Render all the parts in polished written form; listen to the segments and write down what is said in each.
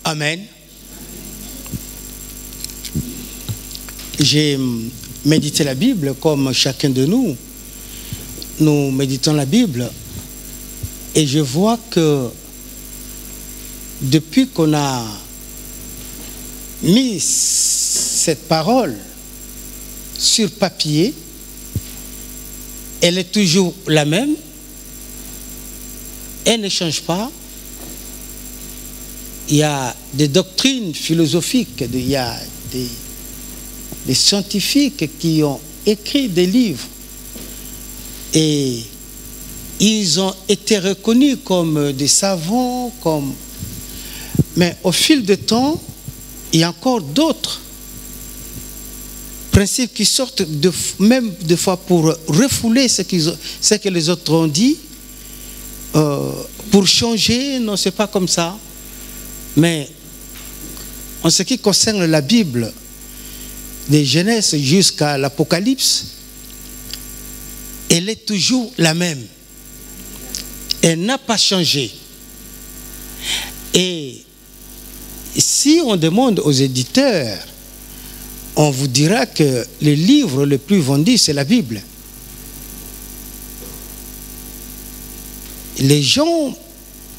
Amen. J'ai médité la Bible comme chacun de nous. Nous méditons la Bible et je vois que depuis qu'on a mis cette parole sur papier, elle est toujours la même, elle ne change pas. Il y a des doctrines philosophiques, il y a des scientifiques qui ont écrit des livres et ils ont été reconnus comme des savants, mais au fil du temps, il y a encore d'autres principes qui sortent même des fois pour refouler ce que les autres ont dit, pour changer. Non, c'est pas comme ça. Mais en ce qui concerne la Bible, de Genèse jusqu'à l'Apocalypse, elle est toujours la même. Elle n'a pas changé. Et si on demande aux éditeurs, on vous dira que le livre le plus vendu, c'est la Bible. Les gens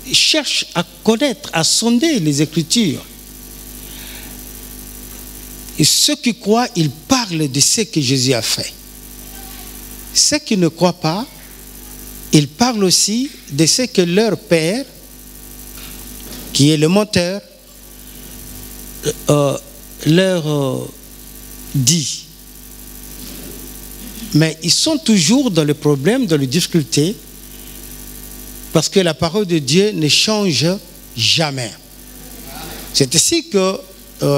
cherchent à connaître, à sonder les Écritures. Et ceux qui croient, ils parlent de ce que Jésus a fait. Ceux qui ne croient pas, ils parlent aussi de ce que leur père, qui est le menteur, leur dit. Mais ils sont toujours dans le problème, dans les difficultés, parce que la parole de Dieu ne change jamais. C'est ainsi que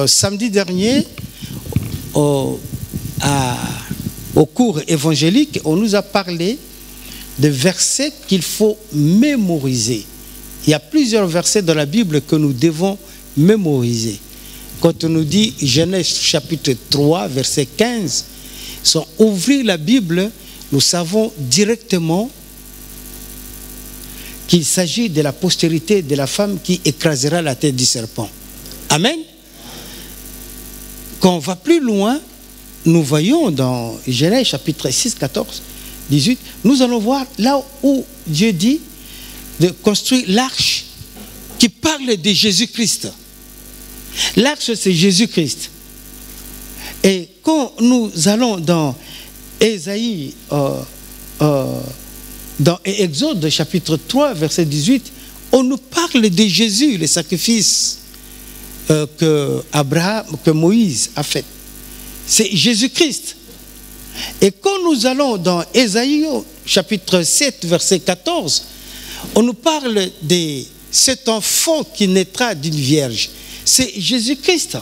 samedi dernier, au cours évangélique, on nous a parlé de versets qu'il faut mémoriser. Il y a plusieurs versets dans la Bible que nous devons mémoriser. Quand on nous dit Genèse chapitre 3, verset 15, sans ouvrir la Bible, nous savons directement qu'il s'agit de la postérité de la femme qui écrasera la tête du serpent. Amen. Quand on va plus loin, nous voyons dans Genèse chapitre 6, 14, 18, nous allons voir là où Dieu dit de construire l'arche qui parle de Jésus-Christ. L'arche, c'est Jésus-Christ. Et quand nous allons dans Ésaïe, dans Exode chapitre 3, verset 18, on nous parle de Jésus, le sacrifice que Moïse a fait. C'est Jésus-Christ. Et quand nous allons dans Ésaïe chapitre 7, verset 14, on nous parle de cet enfant qui naîtra d'une vierge. C'est Jésus-Christ.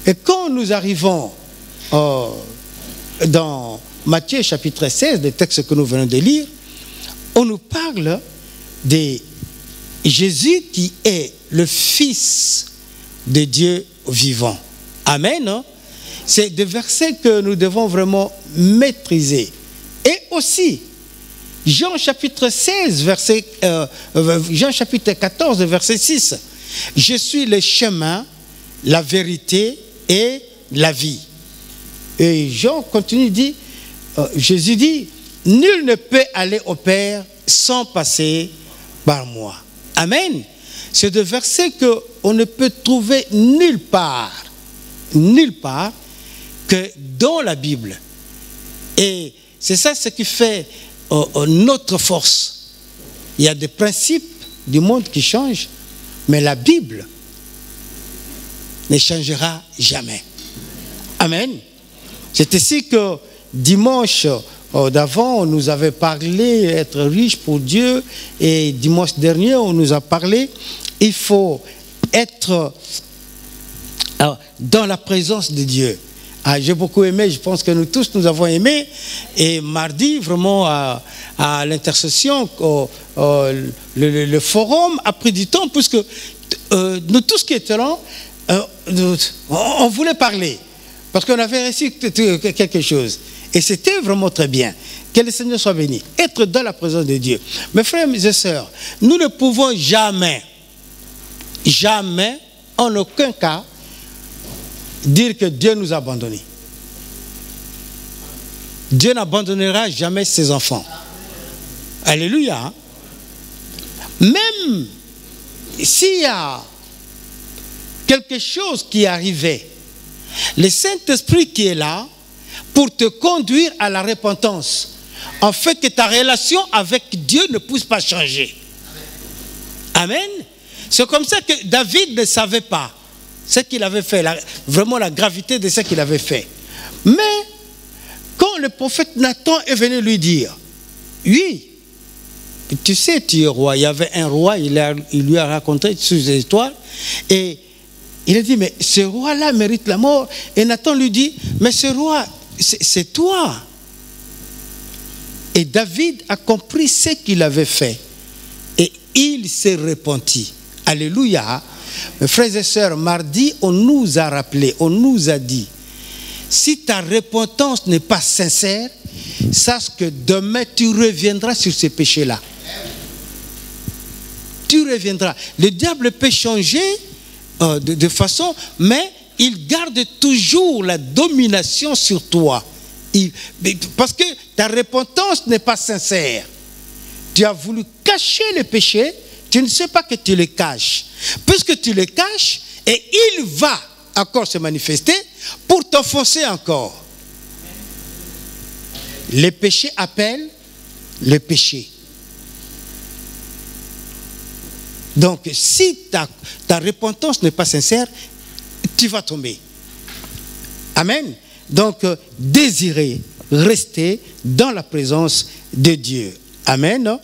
Et quand nous arrivons dans Matthieu chapitre 16, le texte que nous venons de lire, on nous parle de Jésus qui est le Fils de Dieu vivant. Amen. C'est des versets que nous devons vraiment maîtriser. Et aussi, Jean chapitre 16, Jean chapitre 14, verset 6. Je suis le chemin, la vérité et la vie. Et Jean continue, dit, Jésus dit, nul ne peut aller au Père sans passer par moi. Amen. C'est des versets qu'on ne peut trouver nulle part que dans la Bible. Et c'est ça ce qui fait notre force. Il y a des principes du monde qui changent, mais la Bible ne changera jamais. Amen. C'est ici que dimanche d'avant, on nous avait parlé être riche pour Dieu, et dimanche dernier, on nous a parlé, il faut être dans la présence de Dieu. J'ai beaucoup aimé, je pense que nous tous nous avons aimé, et mardi, vraiment à l'intercession, le forum a pris du temps, puisque nous tous qui étions là, on voulait parler, parce qu'on avait reçu quelque chose. Et c'était vraiment très bien. Que le Seigneur soit béni. Être dans la présence de Dieu. Mes frères et sœurs, nous ne pouvons jamais en aucun cas dire que Dieu nous a abandonnés. Dieu n'abandonnera jamais ses enfants. Alléluia. Même s'il y a quelque chose qui arrivait, le Saint-Esprit qui est là pour te conduire à la repentance, en fait que ta relation avec Dieu ne puisse pas changer. Amen. C'est comme ça que David ne savait pas ce qu'il avait fait, vraiment la gravité de ce qu'il avait fait. Mais quand le prophète Nathan est venu lui dire, oui, tu sais, tu es roi. Il y avait un roi, il lui a raconté sous les étoiles, et il a dit, mais ce roi-là mérite la mort. Et Nathan lui dit, mais ce roi, c'est toi. Et David a compris ce qu'il avait fait. Et il s'est repenti. Alléluia. Mes frères et sœurs, mardi, on nous a rappelé, on nous a dit, si ta repentance n'est pas sincère, sache que demain tu reviendras sur ces péchés-là. Tu reviendras. Le diable peut changer de façon, mais il garde toujours la domination sur toi. Parce que ta repentance n'est pas sincère. Tu as voulu cacher les péchés, tu ne sais pas que tu les caches. Puisque tu les caches, et il va encore se manifester pour t'offenser encore. Les péchés appellent les péchés. Donc, si ta repentance n'est pas sincère, tu vas tomber. Amen. Donc, désirez rester dans la présence de Dieu. Amen.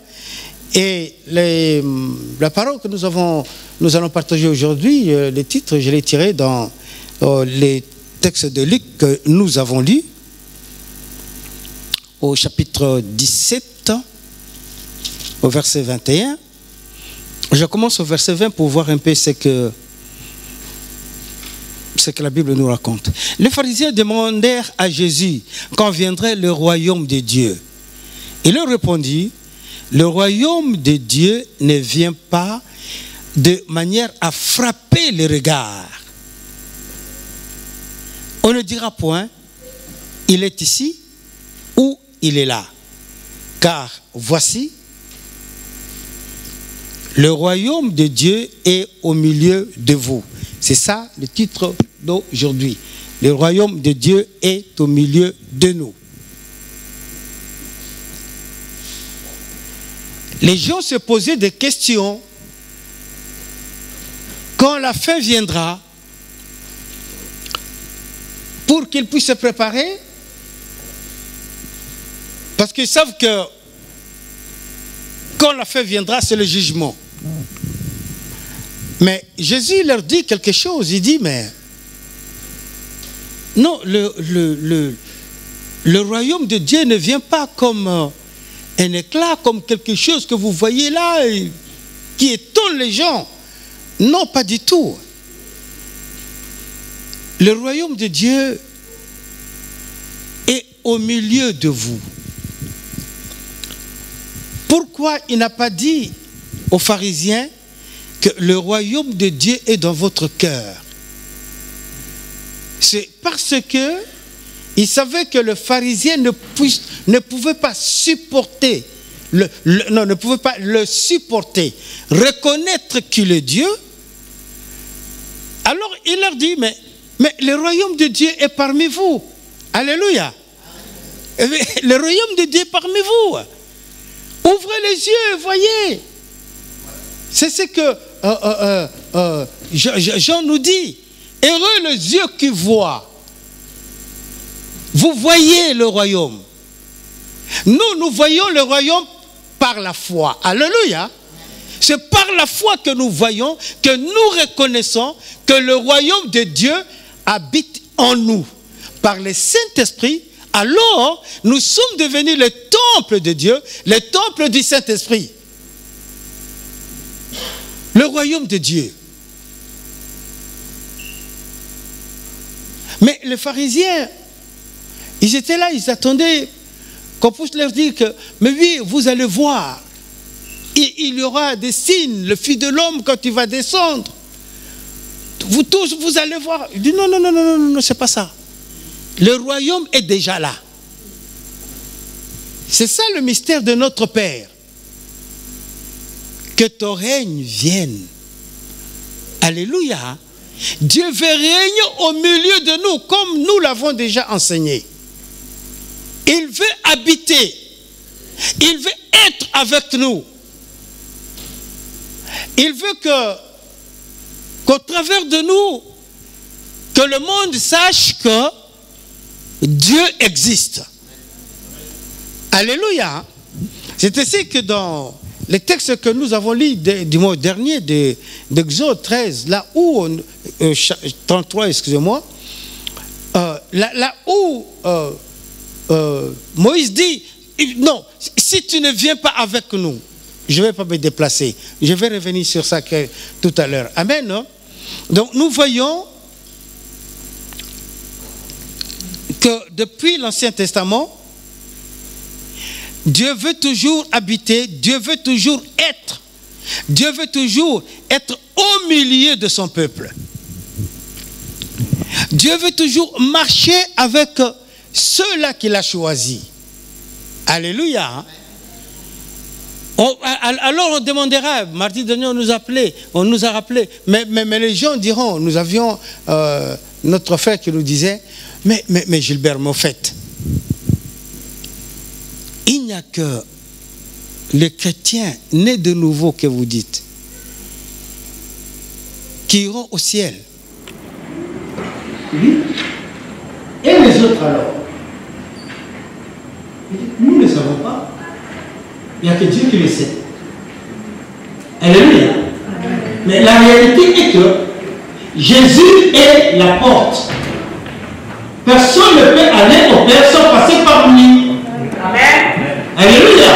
Et la parole que nous allons partager aujourd'hui, le titre, je l'ai tiré dans les textes de Luc que nous avons lus, au chapitre 17, au verset 21. Je commence au verset 20 pour voir un peu ce que la Bible nous raconte. Les pharisiens demandèrent à Jésus quand viendrait le royaume de Dieu. Il leur répondit, le royaume de Dieu ne vient pas de manière à frapper les regards. On ne dira point, il est ici ou il est là. Car voici, le royaume de Dieu est au milieu de vous. C'est ça le titre d'aujourd'hui. Le royaume de Dieu est au milieu de nous. Les gens se posaient des questions. Quand la fin viendra, pour qu'ils puissent se préparer, parce qu'ils savent que quand la fin viendra, c'est le jugement. Mais Jésus leur dit quelque chose. Il dit, mais non, le royaume de Dieu ne vient pas comme un éclat, comme quelque chose que vous voyez là, qui étonne les gens. Non, pas du tout. Le royaume de Dieu est au milieu de vous. Pourquoi il n'a pas dit aux pharisiens que le royaume de Dieu est dans votre cœur? C'est parce que il savait que le pharisien ne pouvait pas supporter, ne pouvait pas le supporter, reconnaître qu'il est Dieu. Alors il leur dit, mais le royaume de Dieu est parmi vous. Alléluia. Le royaume de Dieu est parmi vous. Ouvrez les yeux, voyez. C'est ce que Jean nous dit. Heureux les yeux qui voient. Vous voyez le royaume. Nous voyons le royaume par la foi. Alléluia. C'est par la foi que nous voyons, que nous reconnaissons que le royaume de Dieu habite en nous. Par le Saint-Esprit, alors nous sommes devenus le temple de Dieu, le temple du Saint-Esprit. Le royaume de Dieu. Mais les pharisiens, ils étaient là, ils attendaient qu'on puisse leur dire que, mais oui, vous allez voir, il y aura des signes, le Fils de l'homme quand il va descendre. vous tous, vous allez voir. Il dit non, non, non, non, non, non, c'est pas ça. Le royaume est déjà là. C'est ça le mystère de notre Père. Que ton règne vienne. Alléluia. Dieu veut régner au milieu de nous, comme nous l'avons déjà enseigné. Il veut habiter. Il veut être avec nous. Il veut qu'au travers de nous, que le monde sache que Dieu existe. Alléluia. C'est ainsi que dans les textes que nous avons lus du mois dernier d'Exode 13, là où, 33, excusez-moi, là où Moïse dit, non, si tu ne viens pas avec nous, je ne vais pas me déplacer. Je vais revenir sur ça tout à l'heure. Amen. Donc nous voyons que depuis l'Ancien Testament, Dieu veut toujours habiter, Dieu veut toujours être. Dieu veut toujours être au milieu de son peuple. Dieu veut toujours marcher avec ceux-là qu'il a choisis. Alléluia. Alors on demandera, mardi dernier on nous a rappelé, mais les gens diront, nous avions notre frère qui nous disait, mais Gilbert Moffett, il n'y a que les chrétiens nés de nouveau que vous dites, qui iront au ciel. Oui. Et les autres alors? Nous ne le savons pas. Il n'y a que Dieu qui le sait. Alléluia. Mais la réalité est que Jésus est la porte. Personne ne peut aller au Père sans passer par lui. Amen. Alléluia.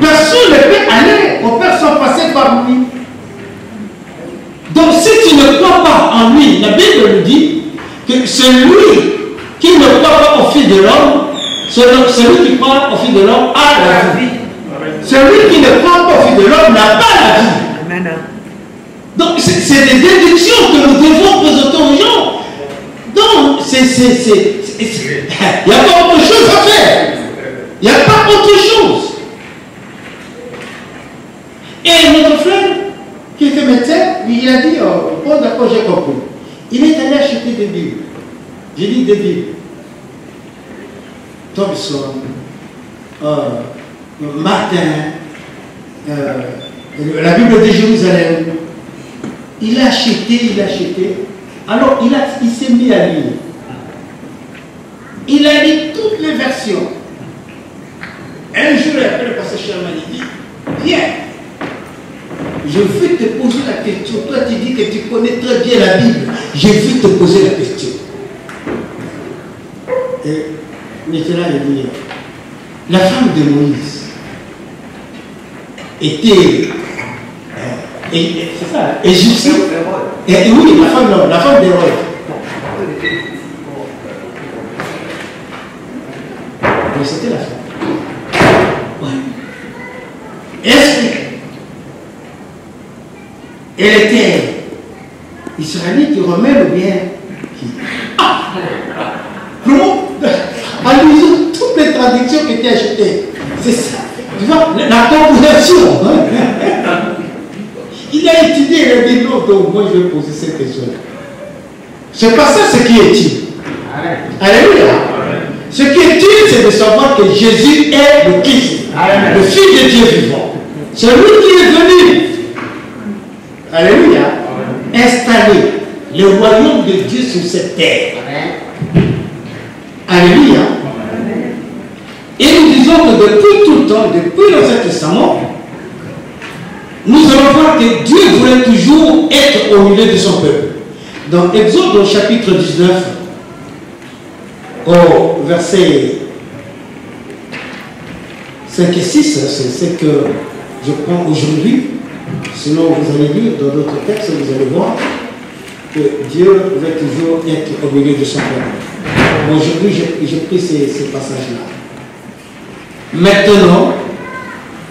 Personne ne peut aller au Père sans passer par lui. Donc si tu ne crois pas en lui, la Bible nous dit que celui qui ne croit pas au Fils de l'homme, celui qui croit au Fils de l'homme a la vie. Celui qui ne croit pas au Fils de l'homme n'a pas la vie. Amen. Donc c'est des déductions que nous devons présenter aux gens. Donc il n'y a pas autre chose à faire. Il n'y a pas autre chose. Et notre frère, qui était médecin, il a dit, bon d'accord, j'ai compris. Il est allé acheter des Bibles. J'ai dit des Bibles. Thompson, Martin, la Bible de Jérusalem. Il a acheté. Alors il s'est mis à lire. Il a lu toutes les versions. Un jour après, le pasteur Sherman dit, viens, je vais te poser la question. Toi, tu dis que tu connais très bien la Bible. Je vais te poser la question. Et Nicolas, il dit, la femme de Moïse était, c'est ça, égyptienne. Et oui, la femme d'Hérode. Mais c'était la femme. Ouais. Est-ce qu'elle était israélite, romaine ou bien qui? Comment? En lisant toutes les traductions qui étaient achetées. C'est ça. Tu vois, la composition. Il a étudié, il a dit non, donc moi je vais poser cette question. C'est pas ça ce qui est utile. Alléluia. Ce qui est utile, c'est de savoir que Jésus est le Christ, le Fils de Dieu vivant. C'est lui qui est venu. Alléluia. Installer le royaume de Dieu sur cette terre. Alléluia. Et nous disons que depuis tout le temps, depuis l'Ancien Testament, nous allons voir que Dieu voulait toujours être au milieu de son peuple. Dans Exode, au chapitre 19, au verset 5 et 6, c'est ce que je prends aujourd'hui. Sinon, vous allez lire dans d'autres textes, vous allez voir que Dieu veut toujours être au milieu de son peuple. Aujourd'hui, j'ai pris ces passages-là. Maintenant,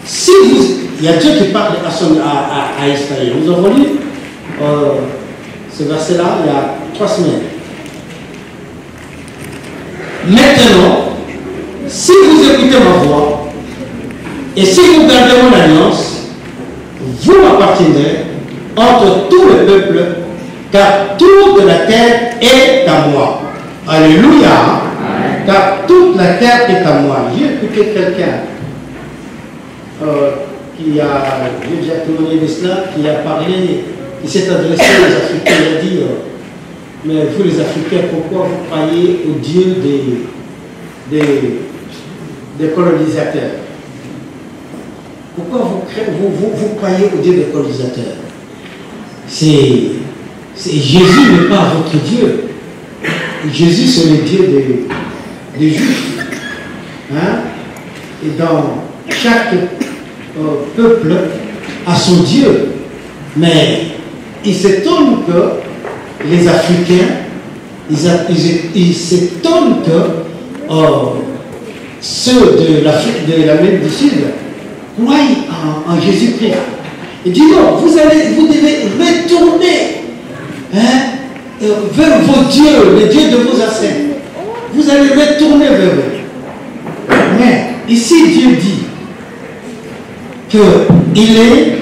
si vous... Il y a Dieu qui parle à Israël. Nous avons lu ce verset-là il y a 3 semaines. Maintenant, si vous écoutez ma voix, et si vous gardez mon alliance, vous m'appartiendrez entre tout le peuple, car toute la terre est à moi. Alléluia. Car toute la terre est à moi. J'ai écouté quelqu'un qui a, j'ai déjà témoigné de cela, qui a parlé, qui s'est adressé aux Africains, il a dit, mais vous les Africains, pourquoi vous croyez au Dieu des colonisateurs? Pourquoi vous croyez au Dieu des colonisateurs? Jésus n'est pas votre Dieu. Jésus, c'est le Dieu des Juifs. Hein? Et dans chaque peuple a son Dieu. Mais il s'étonne que les Africains, ils s'étonnent que ceux de l'Amérique du Sud croient en Jésus-Christ. Il dit non, vous devez retourner vers vos dieux, les dieux de vos ancêtres. Vous allez retourner vers eux. Mais ici, Dieu dit qu'il est,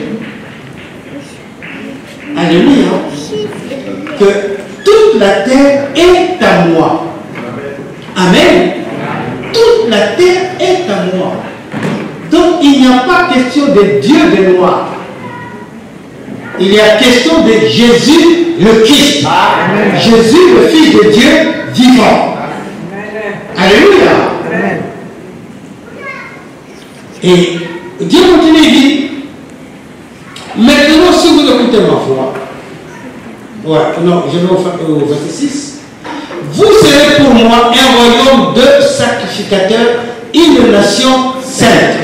alléluia, que toute la terre est à moi. Amen. Toute la terre est à moi. Donc il n'y a pas question de Dieu des Noirs. Il y a question de Jésus le Christ. Amen. Jésus le Fils de Dieu vivant. Amen. Alléluia. Amen. Et Dieu continue, il dit, maintenant si vous écoutez ma voix, je vais au verset 6, vous serez pour moi un royaume de sacrificateurs, une nation sainte.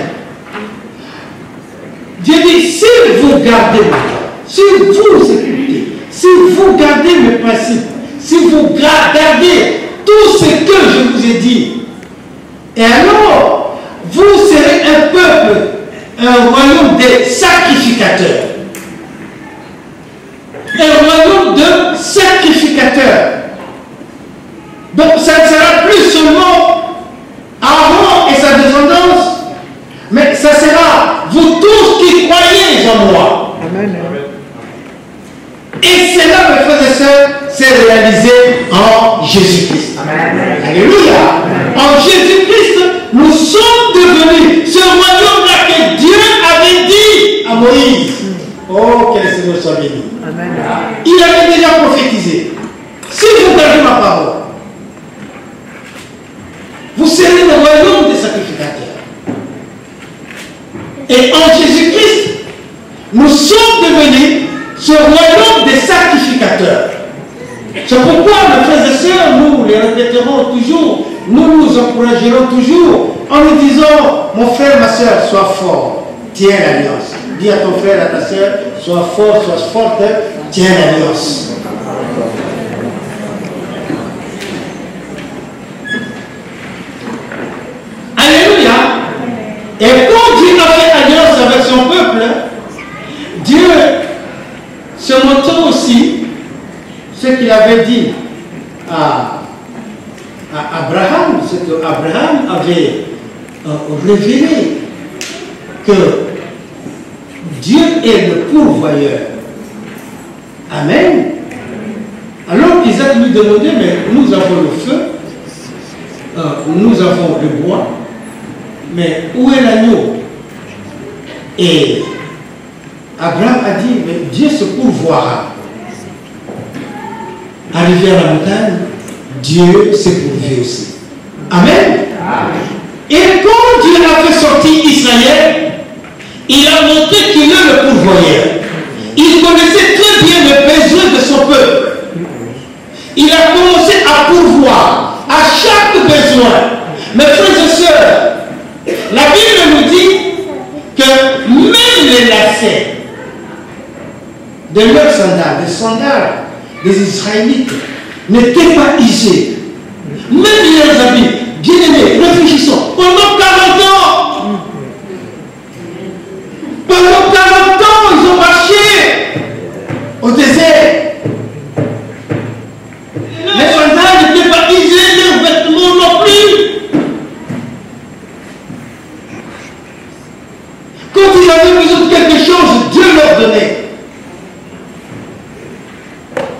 Dieu dit, si vous gardez ma voix, si vous écoutez, si vous gardez mes principes, si vous gardez tout ce que je vous ai dit, et alors, vous serez un peuple, un royaume de sacrificateurs. Un royaume de sacrificateurs. Donc, ça ne sera plus seulement Aaron et sa descendance, mais ça sera vous tous qui croyez en moi. Amen. Et cela, mes frères et sœurs, c'est réalisé en Jésus-Christ. Alléluia. En Jésus-Christ, nous sommes devenus ce royaume-là que Dieu avait dit à Moïse. Oh, quel Seigneur soit béni. Il avait déjà prophétisé. Si vous gardez ma parole, vous serez le royaume des sacrificateurs. Et en Jésus-Christ, nous sommes devenus ce royaume des sacrificateurs. C'est pourquoi, mes frères et sœurs, nous les répéterons toujours, nous nous encouragerons toujours en nous disant, mon frère, ma sœur, sois fort, tiens l'alliance. Dis à ton frère, à ta sœur, sois fort, sois forte, tiens l'alliance. Alléluia. Et quand Dieu a fait alliance avec son peuple, Dieu se montre aussi ce qu'il avait dit à Abraham, ce qu'Abraham avait révélé, que Dieu est le pourvoyeur. Amen. Alors Isaac lui demandait, mais nous avons le feu, nous avons le bois, mais où est l'agneau? Et Abraham a dit, mais Dieu se pourvoira. Arrivé à la montagne, Dieu s'est pourvu aussi. Amen. Et quand Dieu a fait sortir Israël, il a montré qu'il est le pourvoyeur. Il connaissait très bien le besoin de son peuple. Il a commencé à pourvoir à chaque besoin. Mes frères et sœurs, la Bible nous dit que même les lacets de leurs sandales, les sandales des Israélites, n'étaient pas usés. Même leurs habits, bien aimés, réfléchissons, pendant 40 ans, ils ont marché au désert.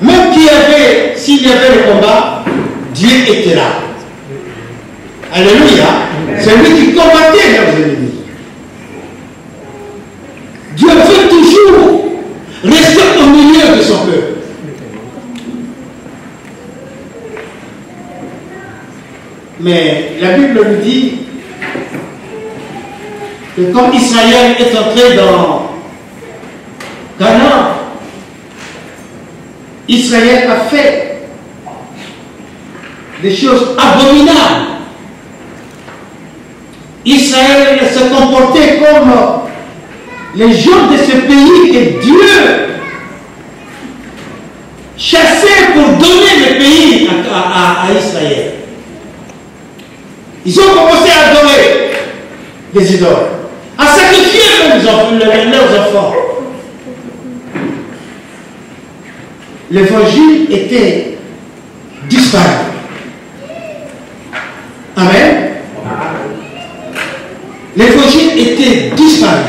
même s'il y avait le combat, Dieu était là. Alléluia. C'est lui qui combattait leurs ennemis. Dieu veut toujours rester au milieu de son peuple. Mais la Bible nous dit que quand Israël est entré dans Canaan, Israël a fait des choses abominables. Israël se comportait comme les gens de ce pays que Dieu chassait pour donner le pays à Israël. Ils ont commencé à adorer les idoles, à sacrifier leurs enfants. L'évangile était disparu. Amen. L'évangile était disparu.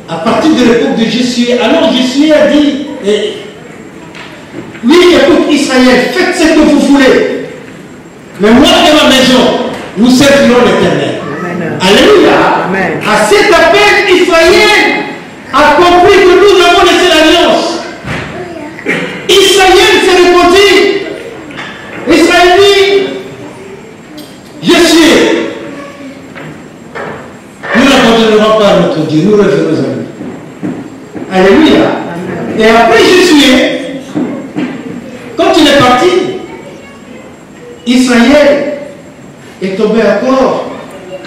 À partir de l'époque de Josué, alors Josué a dit, oui, écoute Israël, faites ce que vous voulez. Mais moi et ma maison, nous servirons l'Éternel. Alléluia. Amen. À cet appel, Israël a compris que nous avons laissé l'alliance. Israël s'est répandu. Israël dit, je suis. Nous n'abandonnerons pas notre Dieu, nous revenons à lui. Alléluia. Amen. Et après Josué, quand il est parti, Israël est tombé encore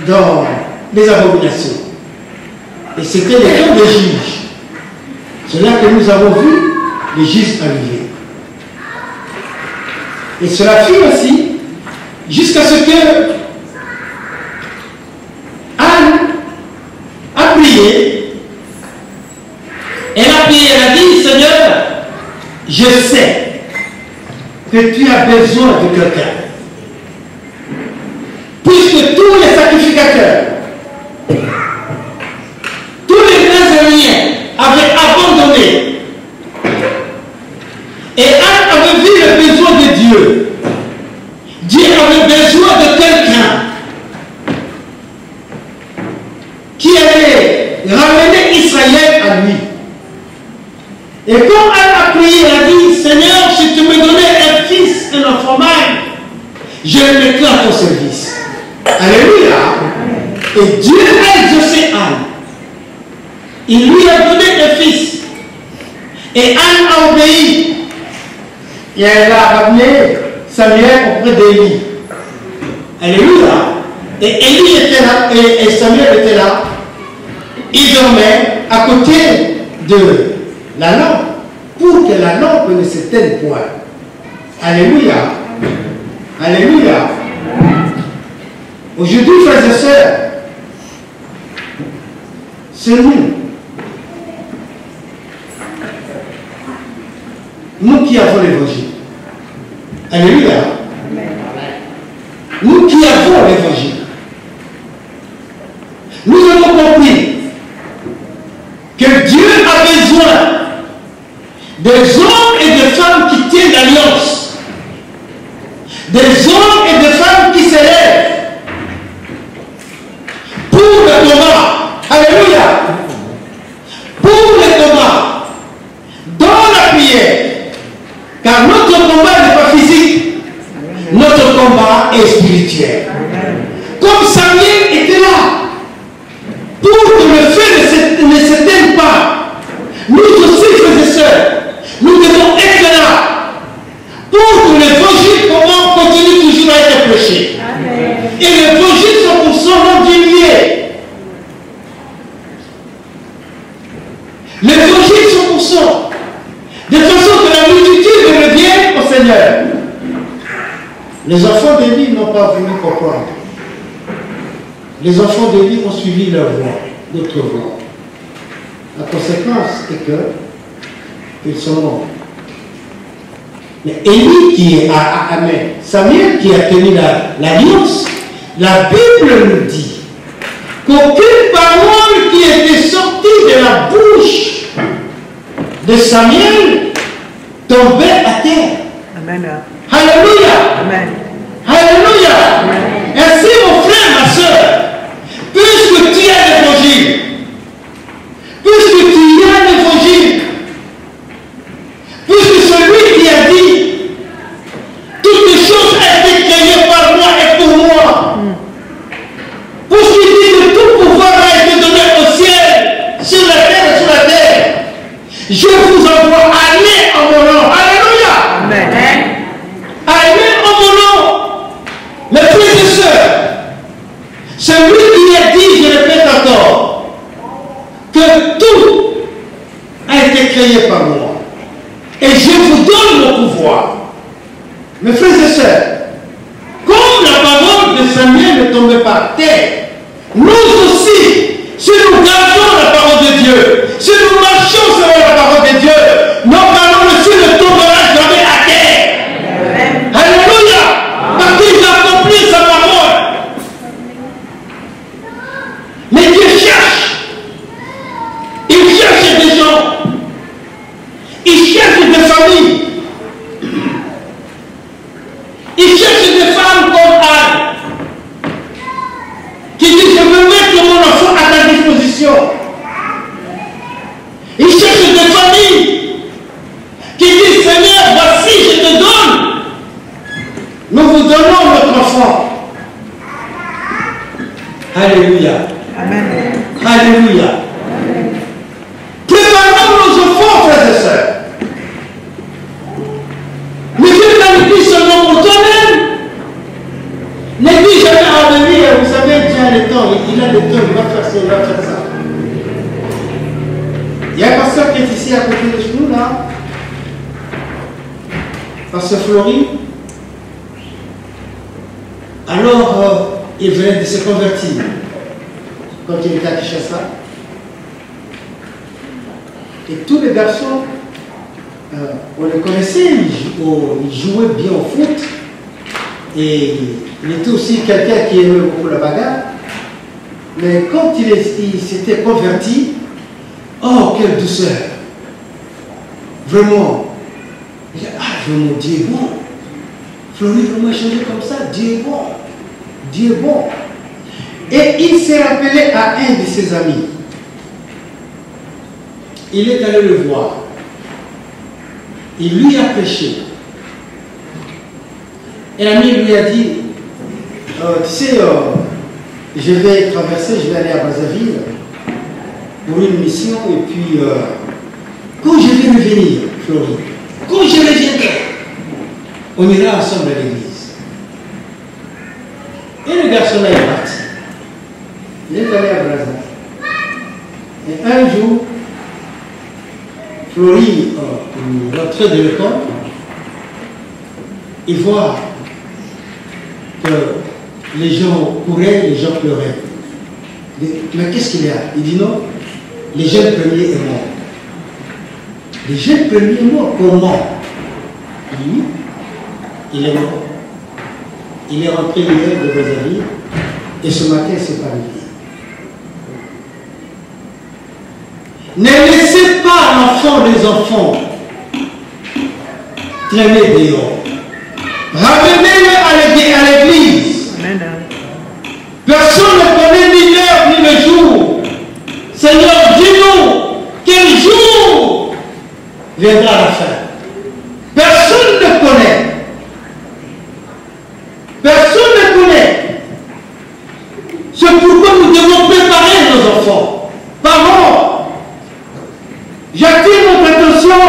dans les abominations. Et c'était le temps des juges. C'est là que nous avons vu les juges arriver. Et cela fit aussi jusqu'à ce que Anne a prié. Elle a prié, elle a dit, Seigneur, je sais que tu as besoin de quelqu'un. Puisque tous les sacrificateurs, tous les Nazariens avaient abandonné, et Anne avait vu le besoin de Dieu. Dieu avait besoin de quelqu'un qui allait ramener Israël à lui. Et quand Anne a prié, elle a dit, Seigneur, si tu me donnais un fils, un enfant mâle, je le mettrai à ton service. Alléluia. Et Dieu a exaucé Anne. Il lui a donné un fils. Et Anne a obéi. Et elle a ramené Samuel auprès d'Élie. Alléluia. Et Élie était là, et Samuel était là. Il dormait à côté de la lampe pour que la lampe ne s'éteigne point. Alléluia. Alléluia. Aujourd'hui, frères et sœurs, c'est nous. Nous qui avons l'évangile. Alléluia. Nous qui avons l'évangile. Nous avons compris que Dieu a besoin des hommes et des femmes qui tiennent l'alliance. Des hommes et des femmes qui s'élèvent pour le combat. Alléluia. Pour le combat. Dans la prière. Car notre combat n'est pas physique. Notre combat est spirituel. Comme Samuel était là. Pour que le feu ne s'éteigne pas. Nous aussi, frères et sœurs, nous devons être là. Pour que l'évangile continue toujours à être prêché. Et l'évangile soit pour son nom diminué. L'évangile soit pour son. De façon que la multitude revienne au Seigneur. Les enfants d'Élie n'ont pas voulu comprendre. Les enfants d'Élie ont suivi leur voie, d'autres voies. La conséquence est que ils sont morts. Mais Élie qui est Samuel qui a tenu l'alliance, la Bible nous dit qu'aucune parole qui était sortie de la bouche de Samuel tombaient à terre. Amen. Alléluia. Amen. Alléluia. Ainsi, mon frère, ma soeur, puisque tu as l'évangile, puisque tu as l'évangile, puisque celui qui a dit toutes les choses ont été créées par moi et pour moi, puisqu'il dit que tout pouvoir a été donné au ciel, sur la terre et sur la terre, je vous envoie, allez en mon nom. Alléluia. Amen. Allez en mon nom. Mes frères et sœurs, celui qui a dit, je répète encore, que tout a été créé par moi. Et je vous donne mon pouvoir. Mes frères et sœurs, comme la parole de Samuel ne tombait par terre, nous aussi, si nous gardons la parole de Dieu, si nous marchons selon la parole de Dieu, nos paroles aussi ne tomberont jamais à terre. Amen. Alléluia. Parce qu'il a accompli sa parole. Mais Dieu cherche. Il cherche des gens. Il cherche des familles. Il cherche des femmes comme Anne, qui dit, je veux mettre mon enfant à ta disposition. Il cherche des familles qui disent, Seigneur, voici, je te donne. Nous vous donnons notre enfant. Alléluia. Amen. Alléluia. Préparons nos enfants, frères et sœurs. Mais Dieu t'a dit seulement pour toi-même. Ne dis jamais à venir, vous savez, Dieu a le temps, il a le temps, il va faire ça, il va faire ça. Il y a un pasteur qui est ici à côté de nous, là. Pasteur Flori. Alors, il venait de se convertir quand il était à Kinshasa. Et tous les garçons, on les connaissait, ils jouaient bien au foot. Et il était aussi quelqu'un qui aimait beaucoup la bagarre. Mais quand il s'était converti, oh, quelle douceur! Vraiment, il a dit, ah, vraiment, Dieu est bon. Flori, vraiment changé comme ça, Dieu est bon. Dieu est bon. Et il s'est rappelé à un de ses amis. Il est allé le voir. Il lui a prêché. Et l'ami lui a dit, tu sais, je vais traverser, je vais aller à Brazzaville pour une mission. Et puis, quand je vais revenir, Flori, quand je reviendrai, on ira ensemble à l'église. Et le garçon là est parti. Il est allé à Brazzaville. Et un jour, Flori rentrait de l'école, il voit que les gens couraient, les gens pleuraient. Mais qu'est-ce qu'il y a? Il dit non, les jeunes premiers est mort. Les jeunes premiers est mort. Comment? Oui, il est mort. Il est rentré hier de Brazzaville et ce matin, il s'est pas levé. Ne laissez pas l'enfant des enfants traîner dehors. Ramenez-le à l'église. Personne ne connaît ni l'heure ni le jour. Seigneur, dis-nous quel jour viendra la fin. Personne ne connaît. Personne ne connaît. C'est pourquoi nous devons préparer nos enfants. Parents, j'attire votre attention.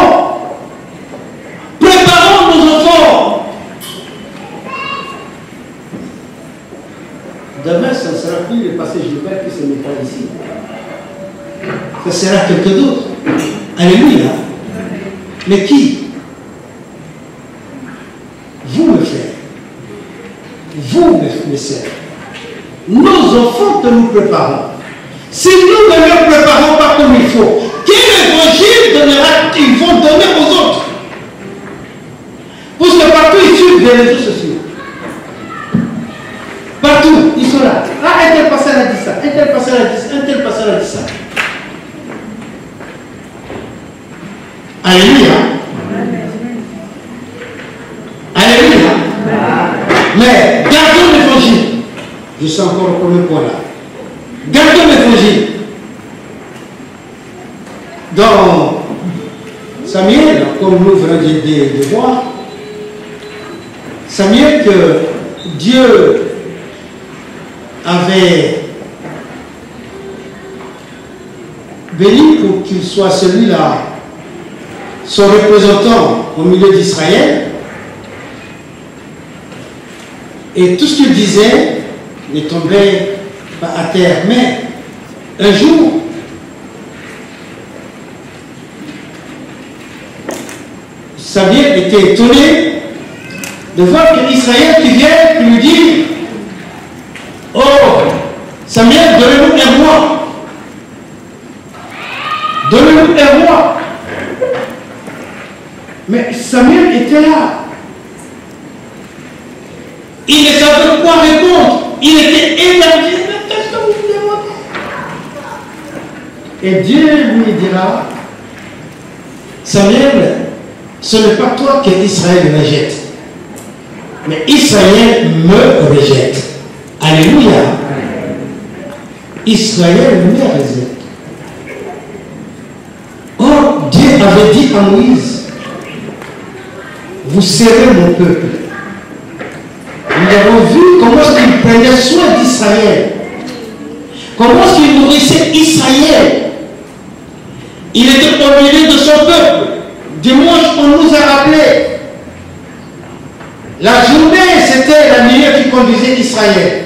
Préparons nos enfants. Demain, ça ne sera plus le passé Gilbert qui se mettra ici. Ça sera quelqu'un d'autre. Alléluia. Mais qui? Vous, mes frères. Vous, mes sœurs. Nos enfants que nous préparons. Si nous ne les préparons pas comme il faut, quel évangile ils vont donner aux autres? Parce que partout ils suivent les réseaux sociaux. Partout, ils sont là. Ah, un tel pasteur a dit ça, un tel pasteur a dit ça, un tel pasteur a dit ça. Alléluia. Alléluia. Mais gardons l'évangile. Je suis encore au premier point là. Gardons l'évangile. Dans Samuel, comme nous venons de voir, Samuel que Dieu avait béni pour qu'il soit celui-là, son représentant au milieu d'Israël. Et tout ce qu'il disait ne tombait pas à terre. Mais un jour, Samuel était étonné de voir qu'Israël qui vient qui lui dit: oh, Samuel, donnez-nous un roi. Donnez-nous un roi. Mais Samuel était là. Il ne savait quoi répondre. Il était énervé. Mais qu'est-ce que vous voulez voir? Et Dieu lui dira: Samuel, ce n'est pas toi que Israël rejette, mais Israël me rejette. Alléluia. Israël me rejette. Or, Dieu avait dit à Moïse: vous serez mon peuple. Nous avons vu comment il prenait soin d'Israël, comment il nourrissait Israël. Il était au milieu de son peuple. Dimanche, on nous a rappelé. La journée, c'était la lumière qui conduisait Israël.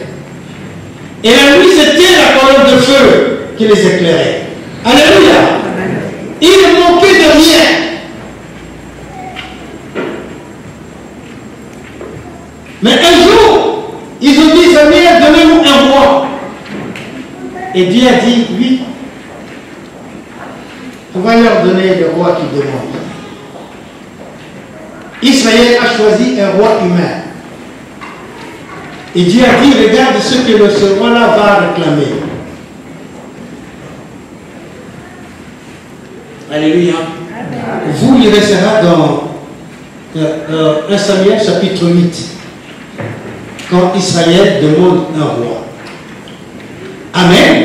Et la nuit, c'était la colonne de feu qui les éclairait. Alléluia. Il ne manquait de rien. Mais un jour, ils ont dit: Samuel, donnez-nous un roi. Et Dieu a dit: oui. On va leur donner le roi qui demande. Israël a choisi un roi humain. Et Dieu a dit: regarde ce que ce roi-là va réclamer. Alléluia. Vous lirez cela dans 1 Samuel chapitre 8. Quand Israël demande un roi. Amen.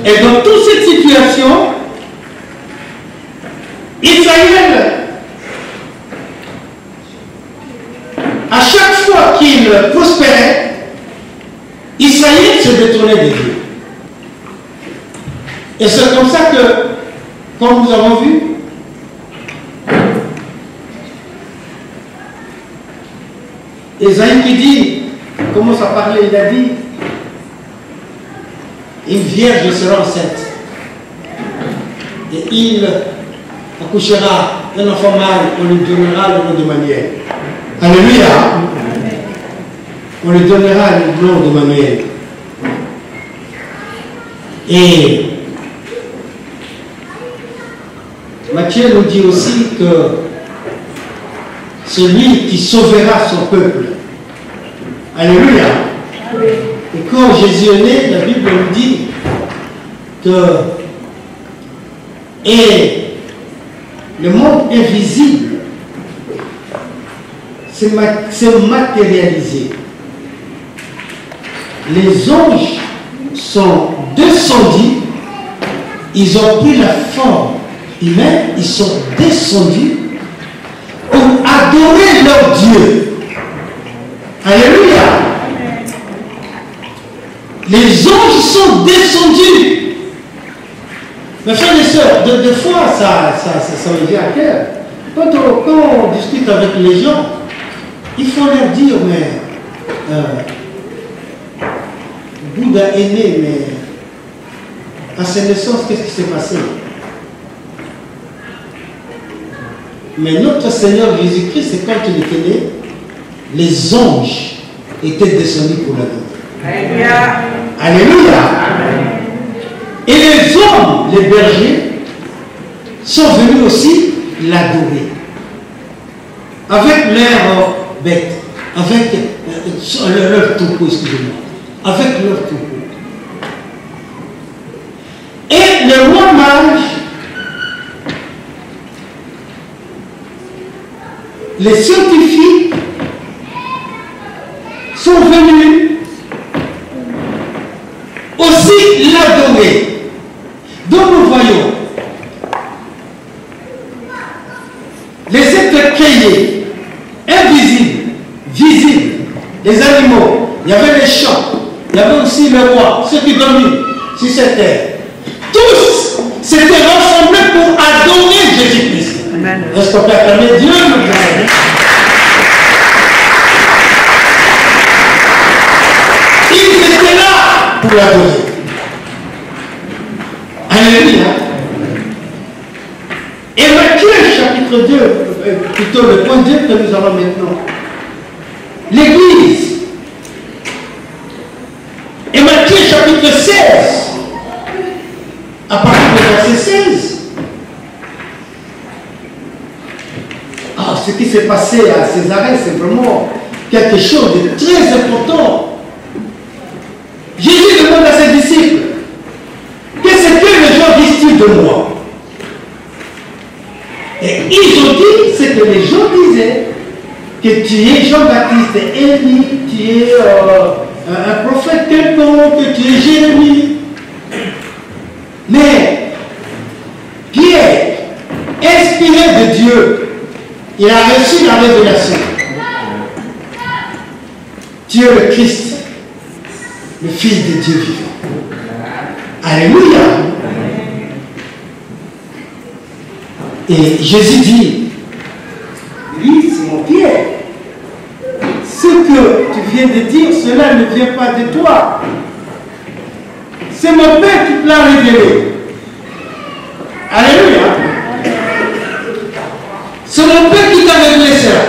Et dans toute cette situation, Israël, à chaque fois qu'il prospérait, Israël se détournait de Dieu. Et c'est comme ça que, comme nous avons vu, Ésaïe qui dit, commence à parler, il a dit: une vierge sera enceinte et il accouchera un enfant mâle, on lui donnera le nom d'Emmanuel. Alléluia. On lui donnera le nom d'Emmanuel. Et Matthieu nous dit aussi que celui qui sauvera son peuple. Alléluia. Et quand Jésus est né, la Bible nous dit que et le monde invisible s'est matérialisé. Les anges sont descendus, ils ont pris la forme humaine, ils sont descendus pour adorer leur Dieu. Alléluia. Les anges sont descendus. Mes frères et sœurs, des fois, ça me vient à cœur. Quand on discute avec les gens, il faut leur dire, mais Bouddha est né, mais à sa naissance, qu'est-ce qui s'est passé? Mais notre Seigneur Jésus-Christ, c'est quand il était né, les anges étaient descendus pour l'adorer. Alléluia. Et les hommes, les bergers, sont venus aussi l'adorer. Avec leurs bêtes, avec leur troupeau, excusez-moi, avec leur troupeau. Et le roi mage les scientifiques sont venus aussi l'adorer. Donc nous voyons les êtres créés, invisibles, visibles, les animaux, il y avait les champs, il y avait aussi le roi, ceux qui dominent sur cette terre. Tous s'étaient rassemblés pour adorer Jésus-Christ. Est-ce qu'on peut acclamer Dieu? Ils étaient là pour l'adorer. Alléluia. Et Matthieu chapitre 2, plutôt le point 2 que nous avons maintenant. L'Église. Et Matthieu chapitre 16, à partir du verset 16. Ah, ce qui s'est passé à Césarée, c'est vraiment quelque chose de très important. Jésus demande à ses disciples, qu'est-ce que les gens disent-ils de moi? Et ils ont dit ce que les gens disaient, que tu es Jean-Baptiste, Élie, tu es un prophète quelconque, que tu es Jérémie. Mais Pierre, inspiré de Dieu, il a reçu la révélation. Tu es le Christ, le Fils de Dieu vivant. Alléluia. Et Jésus dit, lui, Simon Pierre, ce que tu viens de dire, cela ne vient pas de toi. C'est mon Père qui te l'a révélé. Alléluia. C'est mon Père qui t'a révélé cela.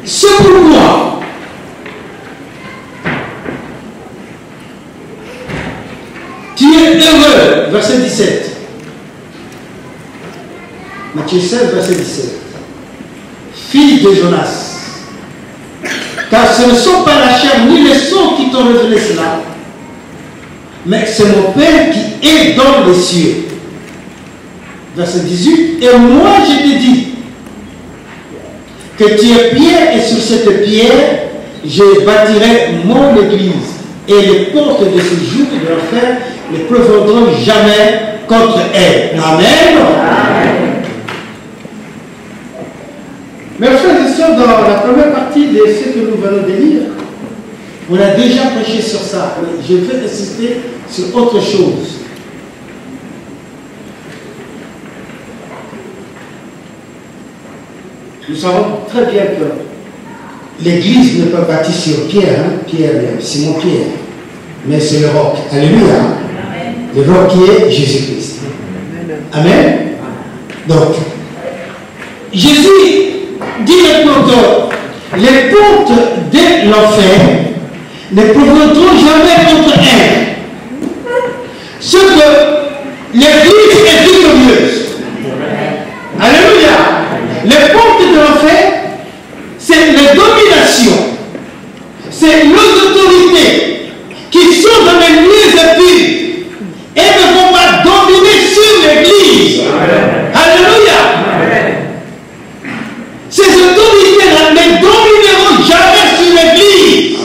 C'est pourquoi tu es heureux, verset 17. Matthieu 16, verset 17. Fille de Jonas, car ce ne sont pas la chair ni le sang qui t'ont révélé cela, mais c'est mon Père qui est dans les cieux. Verset 18. Et moi je te dis que tu es pierre, et sur cette pierre je bâtirai mon église, et les portes de ce jour de l'enfer ne prévaudront jamais contre elle. Amen. Mes frères et sœurs, dans la première partie de ce que nous venons de lire, on a déjà prêché sur ça, mais je vais insister sur autre chose. Nous savons très bien que l'Église n'est pas bâtie sur Pierre, Simon Pierre, mais c'est le roc. Alléluia. Le roc qui est Jésus-Christ. Amen. Donc, Jésus dit maintenant que les portes de l'enfer ne prévaudront jamais contre elle. Ce que l'Église est victorieuse. Alléluia. Les portes de l'enfer, c'est les dominations, c'est les autorités qui sont dans les lieux impies et ne vont pas dominer sur l'Église. Alléluia. Ces autorités-là ne domineront jamais sur l'Église.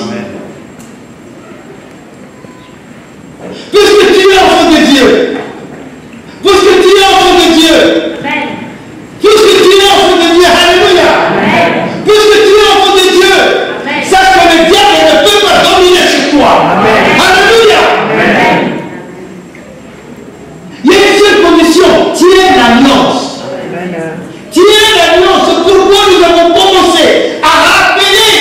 Puisque tu es enfant de Dieu, puisque tu es enfant de Dieu, puisque tu es enfant de Dieu, alléluia, puisque tu es enfant de Dieu, sache que le diable ne peut pas dominer sur toi. Alléluia. Il y a une seule condition, tiens l'alliance. Tiens l'alliance, c'est pourquoi nous avons commencé à rappeler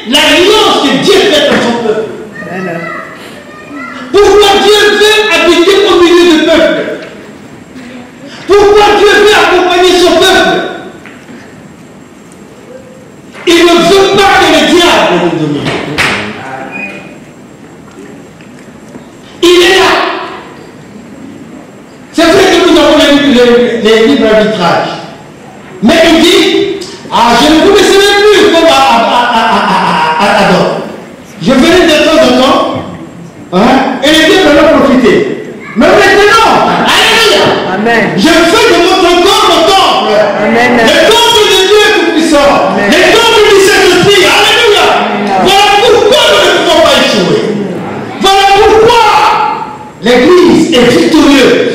l'alliance que Dieu fait dans son peuple. Pourquoi Dieu veut habiter au milieu du peuple? Pourquoi Dieu veut accompagner son peuple? Il ne veut pas que le diable nous domine. Il est là. C'est vrai que nous avons les libres arbitrages. Mais il dit, je ne vous laisserai plus comme Adam. Je venais de temps en temps, et le diable en a profité. Mais maintenant, alléluia, je fais de votre corps le temple. Amen. est victorieuse.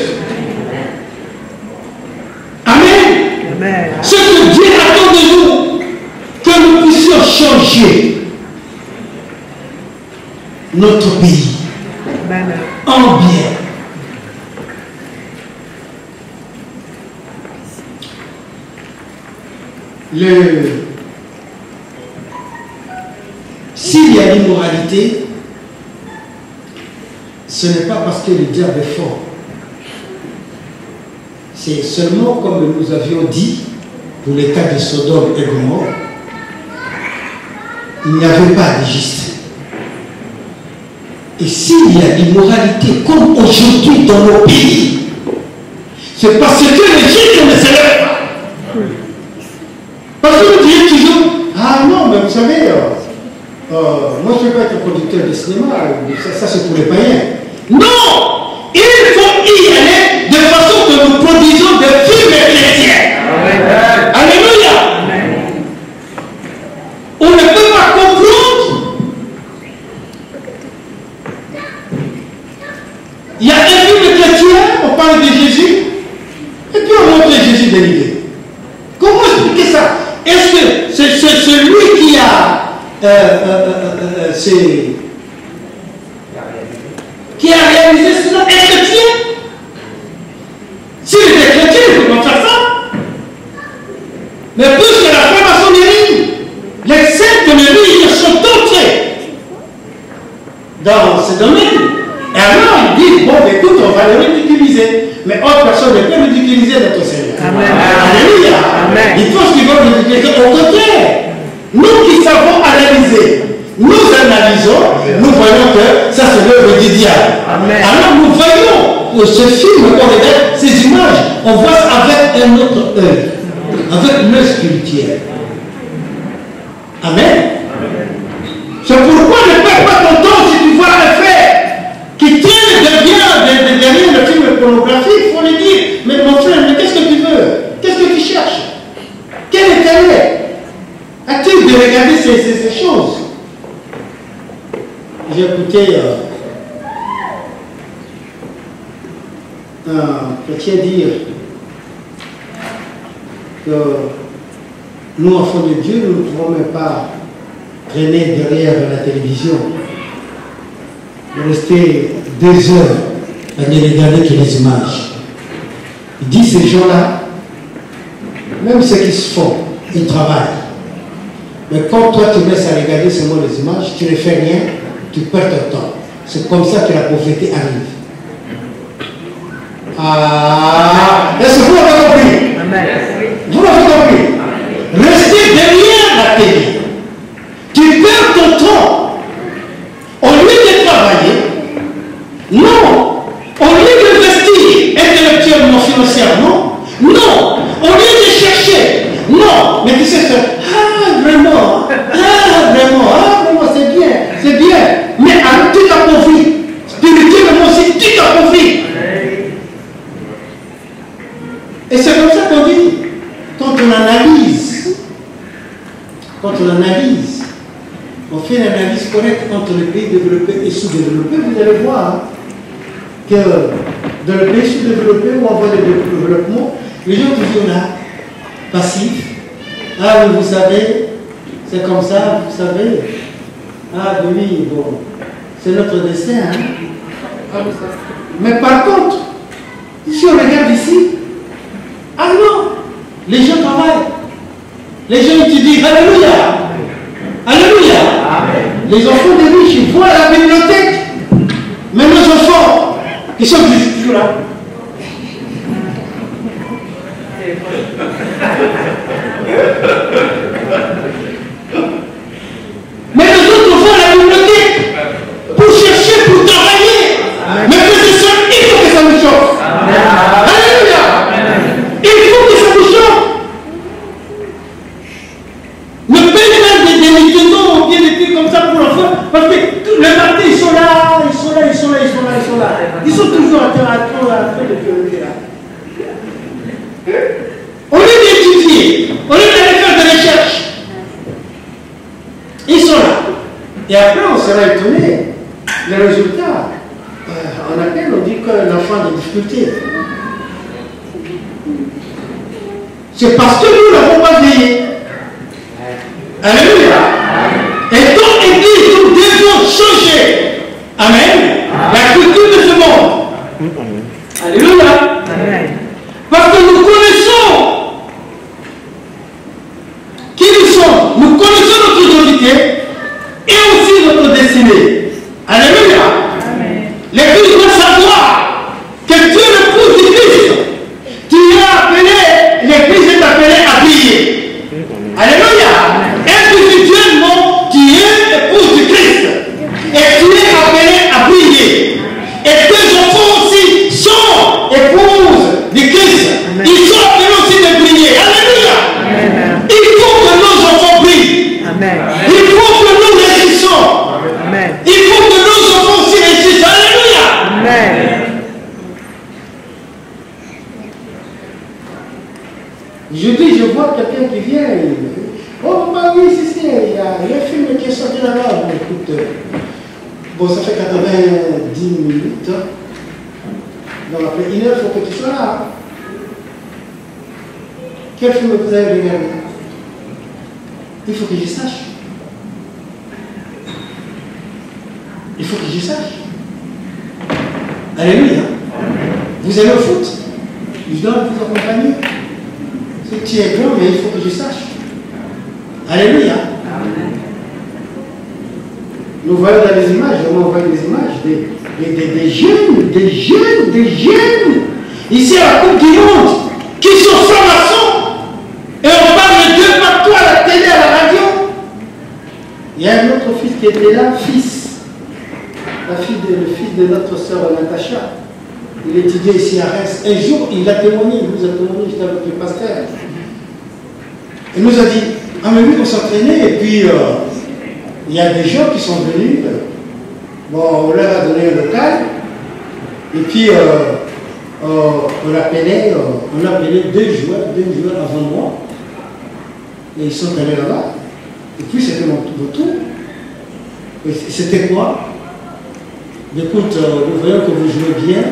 Amen. Ce que Dieu attend de nous, que nous puissions changer notre pays en bien. S'il y a l'immoralité, ce n'est pas parce que le diable est fort. C'est seulement, comme nous avions dit, pour les cas de Sodome et Gomorrhe, il n'y avait pas de juste. Et s'il y a l'immoralité, comme aujourd'hui dans nos pays, c'est parce que les justes ne s'élèvent pas. Parce que vous dites toujours, ah non, mais vous savez, moi je ne vais pas être producteur de cinéma, ça c'est pour les païens. Non! Il faut y aller de façon que nous produisons des films chrétiens. Amen. Alléluia! Amen. On ne peut pas comprendre. Il y a un film chrétien, on parle de Jésus, et puis on montre Jésus délivré. Comment expliquer ça? Est-ce que c'est celui qui a réalisé cela est chrétien? S'il était chrétien, il ne peut pas faire ça. Mais puisque la franc-maçonnerie, les sectes religieuses sont entrés dans ce domaine, et alors ils disent, bon, écoute, on va le ridiculiser. Mais autre personne ne peut ridiculiser notre Seigneur. Amen. Alléluia. Amen. Il faut qu'ils vont ridiculiser. Au contraire, nous qui savons analyser, nous analysons, nous voyons que ça c'est l'œuvre du diable. Amen. Alors nous voyons ce film, on regarde ces images, on voit ça avec un autre œil, avec l'œil spirituel. Amen. C'est pourquoi ne perds pas ton temps si tu vois un fait qui traîne derrière le film pornographique, il faut lui dire, mais mon frère, mais qu'est-ce que tu veux? Qu'est-ce que tu cherches? Quel intérêt as-tu de regarder ces choses? J'ai écouté un chrétien dire que nous, enfants de Dieu, nous ne pouvons même pas traîner derrière la télévision. Rester 2 heures à ne regarder que les images. Il dit ces gens-là, même ceux qui se font, ils travaillent. Mais quand toi tu laisses à regarder seulement les images, tu ne fais rien, tu perds ton temps. C'est comme ça que la pauvreté arrive. Ah, est-ce que vous l'avez compris? Amen. Vous l'avez compris? Rester derrière la télé. Tu perds ton temps. Au lieu de travailler, non. Au lieu d'investir intellectuellement, financièrement, non. Au lieu de chercher, non. Mais tu sais que, vraiment, c'est bien. Mais alors tu t'appauvris. Spirituellement aussi, tu t'appauvris. Et c'est comme ça qu'on dit, quand on analyse, on fait une analyse correcte entre les pays développés et sous-développés, vous allez voir que dans le pays sous-développé où on voit le développement, les gens toujours là, passifs. Ah, mais vous savez, c'est comme ça, vous savez. Ah, oui, bon, c'est notre destin. Hein? Mais par contre, si on regarde ici, ah non, les gens travaillent. Les gens étudient. Alléluia. Alléluia. Amen. Les enfants des riches, ils voient la bibliothèque. Mais nos enfants, qui sont toujours là. Mais les autres vont à la bibliothèque pour chercher, pour travailler. Amen. Mais que ce soit, il faut que ça nous chauffe. Alléluia. Il faut que ça nous chauffe. Ne payez même des Nintendo ou bien des trucs comme ça pour l'enfant, parce que le matin ils sont là. Ils sont toujours en train de violer là. Au lieu d'étudier, au lieu d'aller faire des recherches, ils sont là. Et après on sera étonné. Les résultats, on appelle, on dit que l'enfant a des difficultés. C'est parce que nous n'avons pas veillé. Alléluia. Et comme Église, nous devons changer. Amen. La culture de ce monde. Alléluia. Parce que nous connaissons qui nous sommes. Nous connaissons notre identité et aussi notre destinée. Alléluia. L'Église doit savoir que Dieu est l'épouse du Christ. Tu es appelé, l'Église est appelée à briller. Alléluia. Individuellement, tu es l'épouse du Christ. Et tu es appelé à briller. Et tes enfants aussi sont épouses du Christ. Ils sont appelés aussi de briller. Alléluia. Il faut que nos enfants brillent. Il faut que nous réussissons. Il faut que nos enfants aussi réussissent. Alléluia. Je dis, je vois quelqu'un qui vient. Oh, bah oui, il y a un film qui est sorti là-bas. Bon, écoute, bon, ça fait 90 minutes. Donc après 1 heure, il faut que tu sois là. Quel film vous avez regardé? Il faut que je sache. Il faut que je sache. Alléluia. Vous allez au foot. Je dois vous accompagner. Si tu es grand, mais il faut que je sache. Alléluia. Nous voyons dans les images, on voit des images des jeunes, ici à la Coupe du Monde, qui sont francs-maçons. Et on parle de Dieu partout à la télé, à la radio. Il y a un autre fils qui était là, le fils de notre sœur Natacha. Il étudiait ici à Reims. Un jour, il a témoigné, il nous a témoigné, j'étais avec le pasteur. Il nous a dit, ah mais oui, on s'entraînait, et puis il y a des gens qui sont venus, bon, on leur a donné un local, et puis on appelait 2 joueurs avant moi, et ils sont allés là-bas, et puis c'était mon tour. Et c'était quoi? Écoute, nous voyons que vous jouez bien,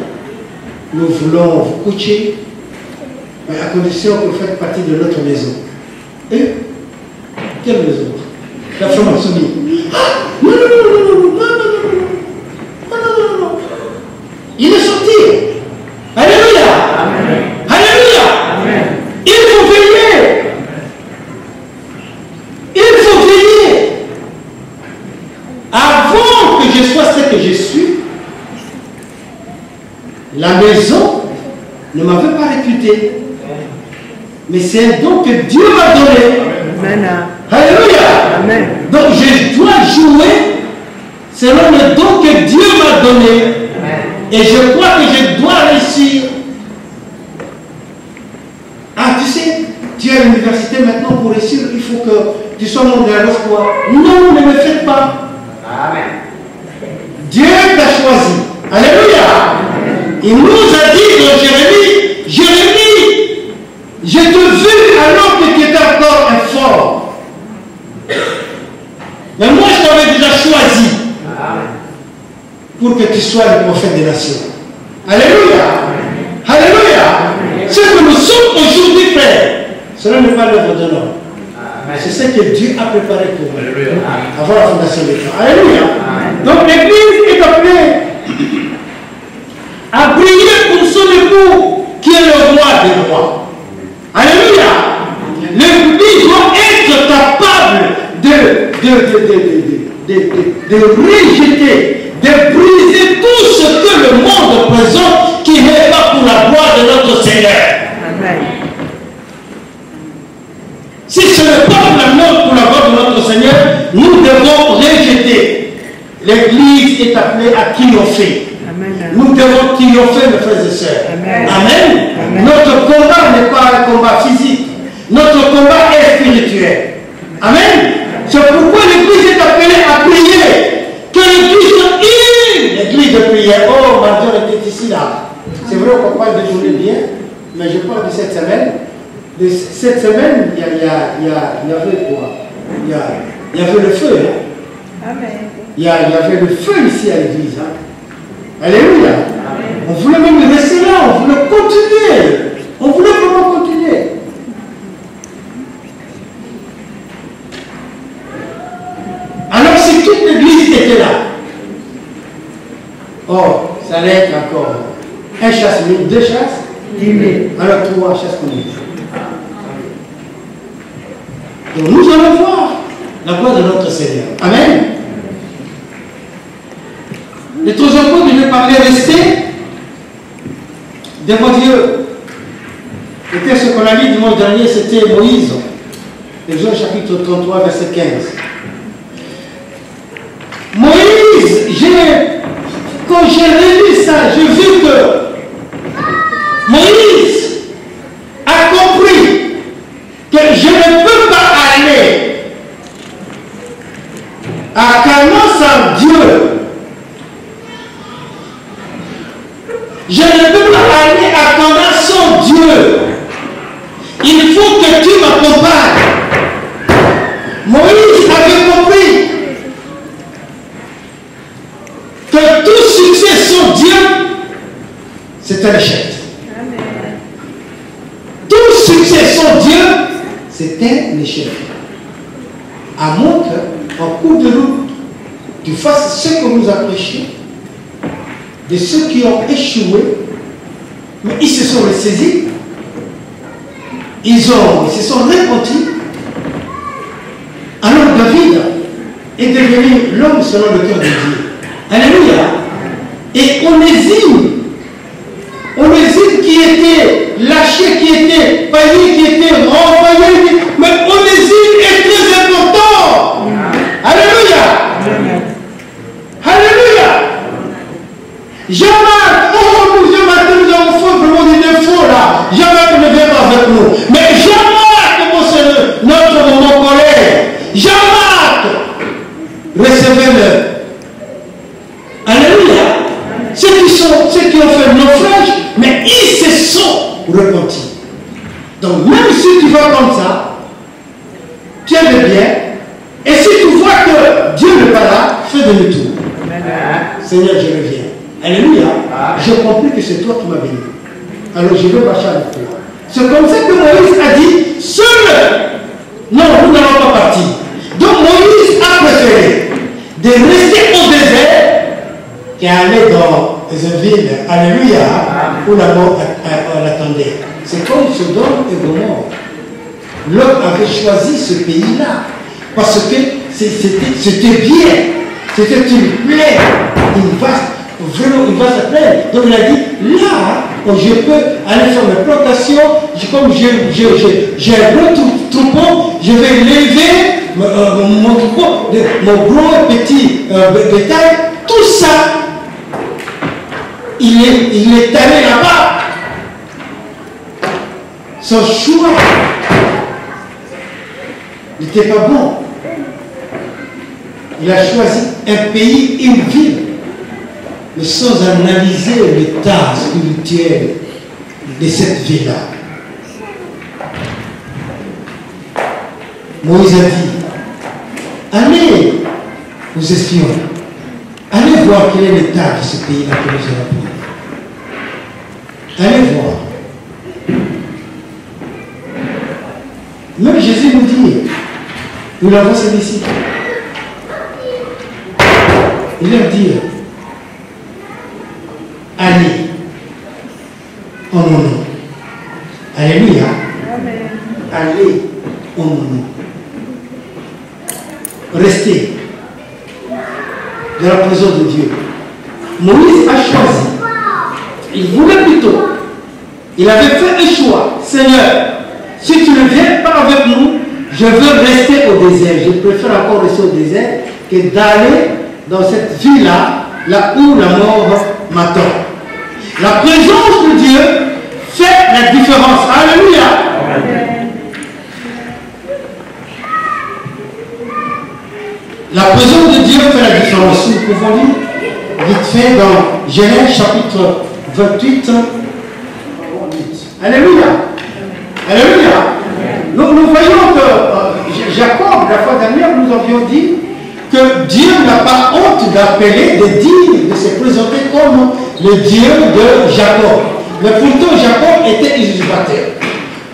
nous voulons vous coacher, mais à condition que vous faites partie de notre maison. Et quelle maison? La franc-maçonnerie. Ah, non. Il est sorti. Alléluia. Alléluia. Il faut veiller. Il faut veiller. Avant que je sois ce que je suis, la maison ne m'avait pas réputé. Mais c'est un don que Dieu m'a donné. Amen. Alléluia. Amen. Donc je dois jouer selon le don que Dieu m'a donné. Amen. Et je crois que je dois réussir. Ah, tu sais, tu es à l'université maintenant pour réussir, il faut que tu sois mon gars. Quoi? Non, ne me faites pas. Amen. Dieu t'a choisi. Alléluia. Il nous a dit dans Jérémie, je te vis alors que tu étais encore fort. Mais moi, je t'avais déjà choisi pour que tu sois le prophète des nations. Alléluia. Alléluia. Ce que nous sommes aujourd'hui, frère, cela n'est pas l'œuvre de l'homme. C'est ce que Dieu a préparé pour nous avant la fondation des temps. Alléluia. Donc l'Église est appelée à briller pour son époux qui est le roi des rois. Alléluia. L'Église doit être capable de rejeter, de briser tout ce que le monde présente qui n'est pas pour la gloire de notre Seigneur. Amen. Si ce n'est pas pour la gloire de notre Seigneur, nous devons rejeter. L'Église est appelée à triompher. Amen. Nous devons triompher, mes frères et sœurs. Amen. Amen. Amen. Notre combat n'est pas un combat physique. Notre combat est spirituel. Amen. C'est pourquoi l'Église est appelée à prier. Que l'Église soit une Église de prière. Oh, ma Dieu était ici là. C'est vrai qu'on parle de journée bien, mais je parle de cette semaine. De cette semaine, il y avait quoi? Il y avait le feu. Hein? Amen. Il y avait le feu ici à l'église. Hein? Alléluia. Amen. On voulait même rester là, on voulait continuer. On voulait vraiment continuer. Alors si toute l'église était là, oh, ça allait être encore un chasse mille, deux chasses, 10 000. Alors 3 chasses communes. Donc nous allons voir la gloire de notre Seigneur. Amen. Le troisième point que je vais parler, rester devant Dieu. Le texte qu'on a lu dimanche dernier, c'était Moïse. Exode chapitre 33, verset 15. Moïse, quand j'ai relu ça, j'ai vu que Moïse a compris que je ne peux pas aller à Canaan sans Dieu. Je ne peux pas aller à Canaan sans Dieu. Il faut que tu m'accompagnes. Moïse avait compris que tout succès sans Dieu, c'est un échec. Tout succès sans Dieu, c'est un échec. À moins qu'en cours de route, tu fasses ce que nous avons prêché, de ceux qui ont échoué, mais ils se sont ressaisis, ils se sont repentis. Alors David est devenu l'homme selon le cœur de Dieu. Alléluia. Et Onésime qui était lâché, qui était failli, qui était renvoyé, mais Onésime est très important. Alléluia. Alléluia. Jamais, oh nous avons fait vraiment des défauts là. Jamais ne vient pas avec nous. Mais jamais que c'est notre moment colère. Jamais recevez-le. Alléluia. Ceux qui ont fait naufrage, mais ils se sont repentis. Donc même si tu vas comme ça, tu es le bien. Et si tu vois que Dieu n'est pas là, fais demi-tour. Seigneur, je reviens. Alléluia. J'ai compris que c'est toi qui m'as béni. Alors je vais marcher avec toi. C'est comme ça que Moïse a dit, seul. Non, nous n'allons pas partir. Donc Moïse a préféré de rester au désert qu'aller dans une ville, alléluia, où la mort l'attendait. C'est comme Sodome et Gomorrhe. L'homme avait choisi ce pays-là parce que c'était bien, c'était une plaine, une vaste plaine. Donc il a dit, là, je peux aller faire mes plantations, comme j'ai un gros troupeau, je vais lever mon troupeau, mon gros et petit bétail, tout ça, il est allé là-bas. Son choix n'était pas bon. Il a choisi un pays, une ville, mais sans analyser l'état spirituel de cette ville-là. Moïse a dit, allez aux espions, allez voir quel est l'état de ce pays-là que nous avons pris. Allez voir. Même Jésus nous dit, nous l'avons ses disciples. Il leur dit, allez en mon nom. Alléluia. Allez en mon nom. Restez dans la présence de Dieu. Moïse a choisi. Il voulait plutôt. Il avait fait un choix. Seigneur, si tu ne viens pas avec nous, je veux rester au désert. Je préfère encore rester au désert que d'aller dans cette vie-là, là où la mort m'attend. La présence de Dieu fait la différence. Alléluia. La présence de Dieu fait la différence. Nous pouvons lire vite fait dans Genèse chapitre 28. Alléluia. Alléluia. Nous voyons que Jacob, la fois dernière, nous avions dit que Dieu n'a pas honte d'appeler, de dire, de se présenter comme le Dieu de Jacob. Mais pourtant, Jacob était usurpateur.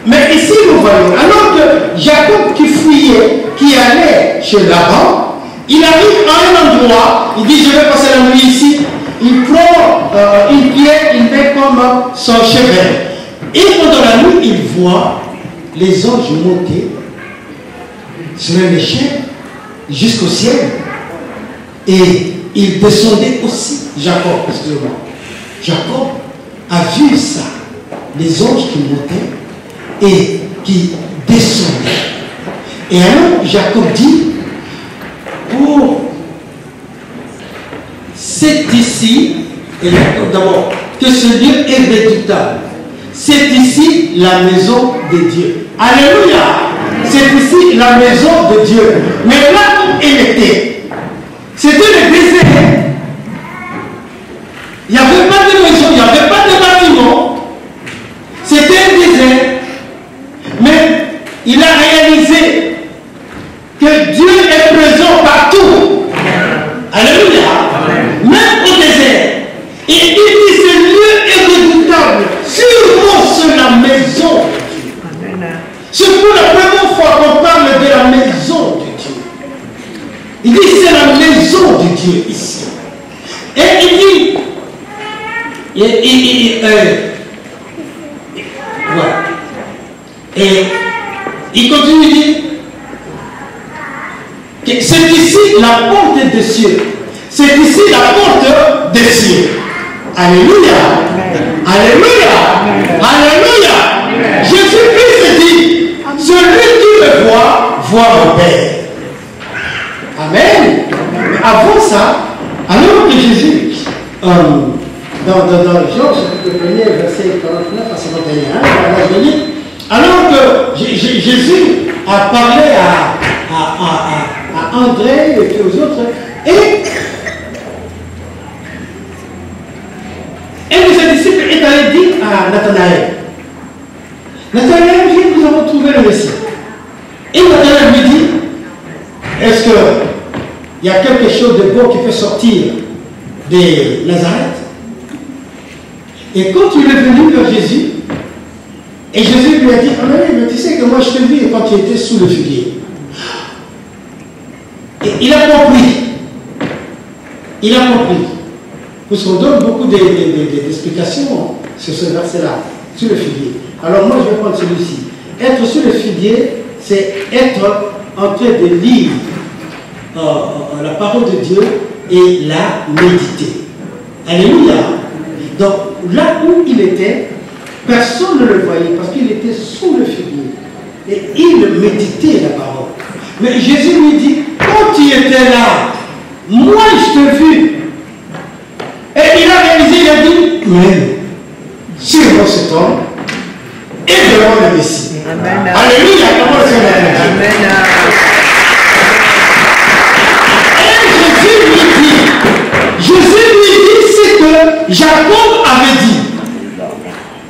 Mais ici, nous voyons, alors que Jacob qui fuyait, qui allait chez Laban, il arrive à un endroit, il dit, je vais passer la nuit ici. Il prend une pierre, il met comme son chevet. Et pendant la nuit, il voit les anges monter sur une échelle jusqu'au ciel. Et il descendait aussi, Jacob, excusez-moi. Jacob a vu ça, les anges qui montaient et qui descendaient. Et alors Jacob dit, pour c'est ici, et d'abord, que ce lieu est redoutable. C'est ici la maison de Dieu. Alléluia! C'est ici la maison de Dieu. Mais là où elle était, c'était le désert. Il n'y avait pas de maison, il n'y avait pas de bâtiment. C'était un désert. Mais il a réalisé que Dieu est présent partout. Alléluia. Même au désert. Et il dit ce lieu est redoutable. Sûrement c'est la maison de Dieu. C'est pour la première fois qu'on parle de la maison de Dieu. Il dit c'est la maison de Dieu ici. Et il dit et il continue, il dit que c'est ici la porte des cieux. C'est ici la porte des cieux. Alléluia. Alléluia. Alléluia. Jésus-Christ dit, celui qui me voit, voit mon Père. Amen. Mais avant ça, alors que Jésus, dans Jean, chapitre 1er, verset 49 à 51, alors que Jésus a parlé à André et puis aux autres, et un de ses disciples est allé dire à Nathanaël, Nathanaël dit, nous avons trouvé le Messie. Et Nathanaël lui dit, est-ce qu'il y a quelque chose de bon qui peut sortir de Nazareth? Et quand il est venu vers Jésus, et Jésus lui a dit, ah mais tu sais que moi je te vis quand tu étais sous le figuier. Et il a compris. Il a compris. Parce qu'on donne beaucoup d'explications sur ce verset-là, sur le figuier. Alors moi je vais prendre celui-ci. Être sur le figuier, c'est être en train de lire la parole de Dieu et la méditer. Alléluia. Donc là où il était, personne ne le voyait parce qu'il était sous le figuier. Et il méditait la parole. Mais Jésus lui dit, quand tu étais là, moi je t'ai vu. Et il a réalisé, il a dit, mais sûrement cet homme est vraiment le Messie. Amen. Alléluia. Amen. Et Jésus lui dit ce que Jacob avait dit.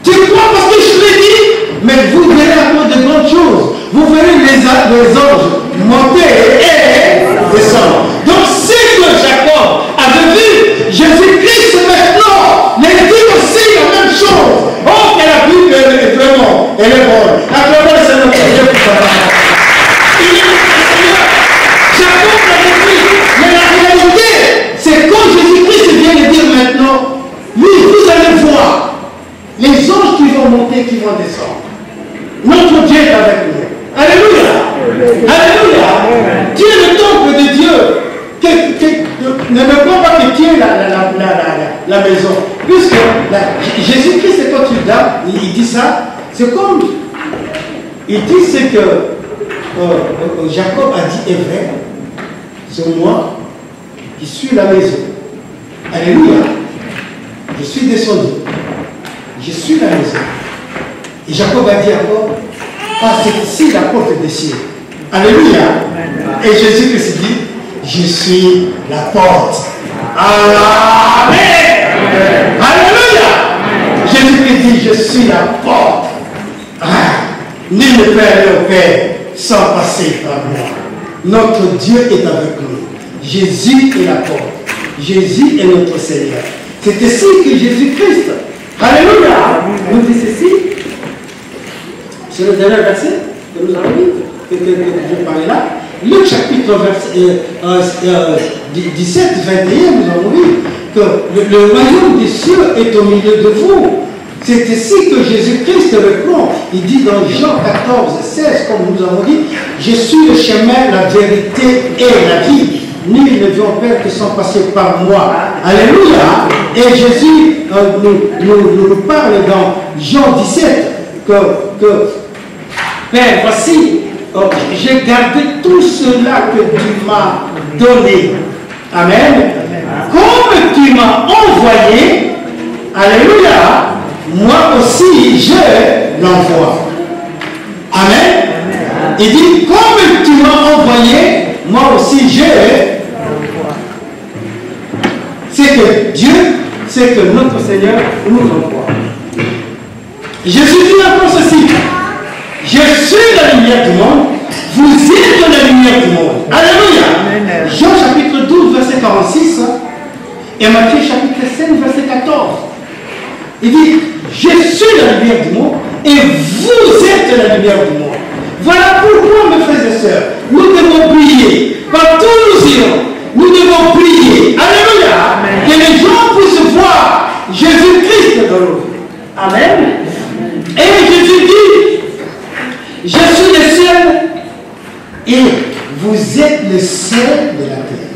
Tu crois parce que je l'ai dit, mais vous verrez encore de grandes choses. Vous verrez les anges monter et descendre. Donc c'est que Jacob avait vu Jésus-Christ maintenant. Il dit aussi la même chose. Oh, qu'elle a vu est vraiment, elle est bonne. Acclamons le Seigneur pour Dieu pour sa parole. Jacob l'avait dit, mais la réalité, c'est quand Jésus-Christ vient de dire maintenant, oui, vous allez voir les anges qui vont monter, qui vont descendre. Notre Dieu est avec nous. Alléluia. Alléluia. Tu es le temple de Dieu. Ne me crois pas que tu es la maison. Puisque Jésus-Christ, quand il dit ça, c'est comme il dit ce que Jacob a dit est vrai. C'est moi qui suis la maison. Alléluia. Je suis descendu. Je suis la maison. Et Jacob a dit encore, ah, c'est ici la porte des cieux. Alléluia. Et Jésus-Christ dit, je suis la porte. Amen. Alléluia. Jésus-Christ dit, je suis la porte. Ah, nul ne peut aller au Père sans passer par moi. Notre Dieu est avec nous. Jésus est la porte. Jésus est notre Seigneur. C'est ici que Jésus-Christ, alléluia, nous dit ceci. C'est le dernier verset que nous avons lu, que je parlais là. Luc chapitre 17, 21, nous avons vu que le royaume des cieux est au milieu de vous. C'est ici que Jésus-Christ répond. Il dit dans Jean 14, 16, comme nous avons dit, je suis le chemin, la vérité et la vie. Nul ne vient au Père que sans passer par moi. Alléluia. Et Jésus nous parle dans Jean 17 que Père, voici, j'ai gardé tout cela que tu m'as donné. Amen. Comme tu m'as envoyé, alléluia, moi aussi je l'envoie. Amen. Il dit, comme tu m'as envoyé, moi aussi je l'envoie. C'est que Dieu, c'est que notre Seigneur nous envoie. Jésus dit encore ceci, je suis la lumière du monde, vous êtes la lumière du monde. Alléluia. Jean chapitre 12, verset 46, et Matthieu chapitre 5, verset 14. Il dit, je suis la lumière du monde et vous êtes la lumière du monde. Voilà pourquoi, mes frères et sœurs, nous devons prier. Partout où nous irons, nous devons prier. Alléluia. Amen. Que les gens puissent voir Jésus-Christ dans nos vies. Amen. Et Jésus dit, je suis le seul et vous êtes le seul de la terre.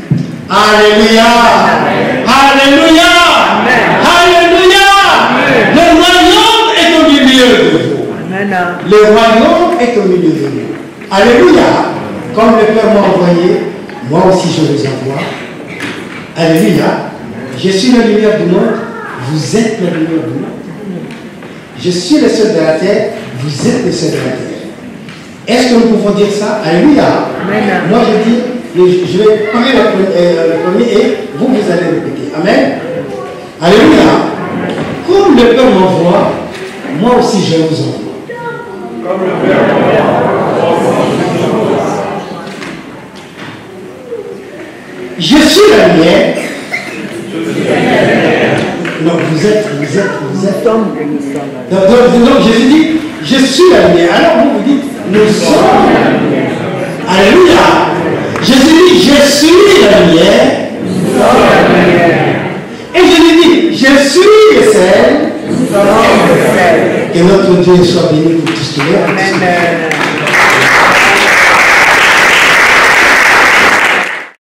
Alléluia. Amen. Alléluia. Amen. Alléluia. Amen. Le royaume est au milieu de vous. Amen. Le royaume est au milieu de vous. Alléluia. Comme le Père m'a envoyé, moi aussi je vous envoie. Alléluia. Je suis la lumière du monde, vous êtes la lumière du monde. Je suis le seul de la terre, vous êtes le seul de la terre. Est-ce que nous pouvons dire ça? Alléluia. Amen. Moi je dis, je vais parler le premier et vous allez répéter. Amen. Alléluia. Comme le Père m'envoie, moi aussi je vous envoie. Comme le Père m'envoie. Je suis la lumière. Non, vous êtes. Donc Jésus dit, je suis la lumière. Alors vous dites, nous sommes la lumière. Alléluia. Jésus dit, je suis la lumière. Nous sommes la lumière. Et Jésus dit, je suis le sel. Nous sommes le sel. Que notre Dieu soit béni pour tous les jours. Amen.